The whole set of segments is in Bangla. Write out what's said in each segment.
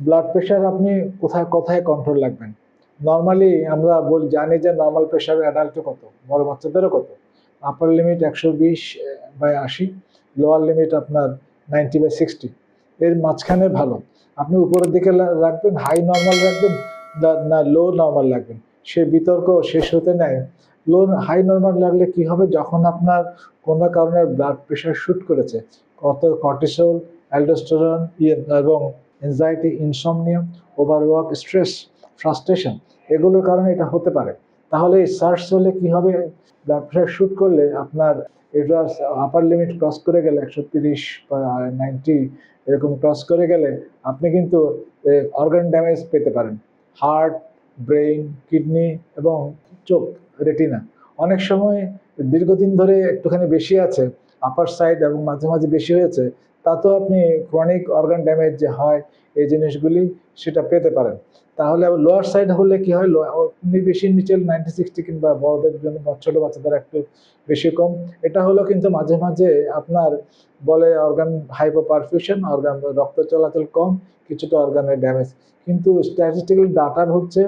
ব্লাড প্রেশার আপনি কোথায় কোথায় কন্ট্রোল রাখবেন? নর্মালি আমরা জানি যে নর্মাল প্রেশার অ্যাডাল্টে কত, বড় বাচ্চাদেরও কত। আপার লিমিট 120/80, লোয়ার লিমিট আপনার 90/60। এর মাঝখানে ভালো। আপনি উপরের দিকে রাখবেন, হাই নর্মাল রাখবেন না লো নর্মাল রাখবেন, সে বিতর্ক শেষ হতে নেয়। হাই নর্মাল লাগলে কি হবে, যখন আপনার কোনো কারণে ব্লাড প্রেশার শুট করেছে, কর্টিসল, অ্যালডোস্টেরন এবং anxiety, insomnia, overwork, stress, frustration, এগুলোর কারণে এটা হতে পারে। তাহলে সার্চ হলে কি হবে, ব্লাড প্রেশার শুট করলে আপনার এটা আপার লিমিট ক্রস করে গেলে 130 বা 90 এরকম ক্রস করে গেলে আপনি কিন্তু অর্গান ড্যামেজ পেতে পারেন। হার্ট, ব্রেইন, কিডনি এবং চোখ, রেটিনা। অনেক সময় দীর্ঘদিন ধরে একটুখানি বেশি আছে আপার সাইড এবং মাঝে মাঝে বেশি হয়েছে, তাতেও আপনি ক্রনিক অর্গান ড্যামেজ যে হয় এই জিনিসগুলি সেটা পেতে পারেন। তাহলে আবার লোয়ার সাইড হলে কি হয়, বেশি নিচে 90/60 কিংবা বড়দের জন্য বা ছোট বাচ্চাদের একটু বেশি কম, এটা হলো কিন্তু মাঝে মাঝে আপনার বলে অর্গান হাইপোপারফিউশন, অর্গান রক্ত চলাচল কম, কিছুটা অর্গানের ড্যামেজ। কিন্তু স্ট্যাটিস্টিক্যাল ডাটা হচ্ছে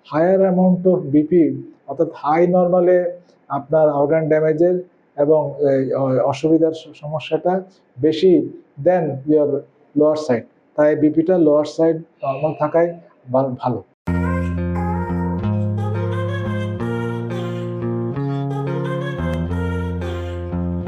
হায়ার অ্যামাউন্ট অফ বিপি, অর্থাৎ হাই নর্মালে আপনার অর্গান ড্যামেজের এবং অসুবিধার সমস্যাটা বেশি দেন ইয়োর লোয়ার সাইড। তাই বিপিটা লোয়ার সাইড নর্মাল থাকাই ভালো।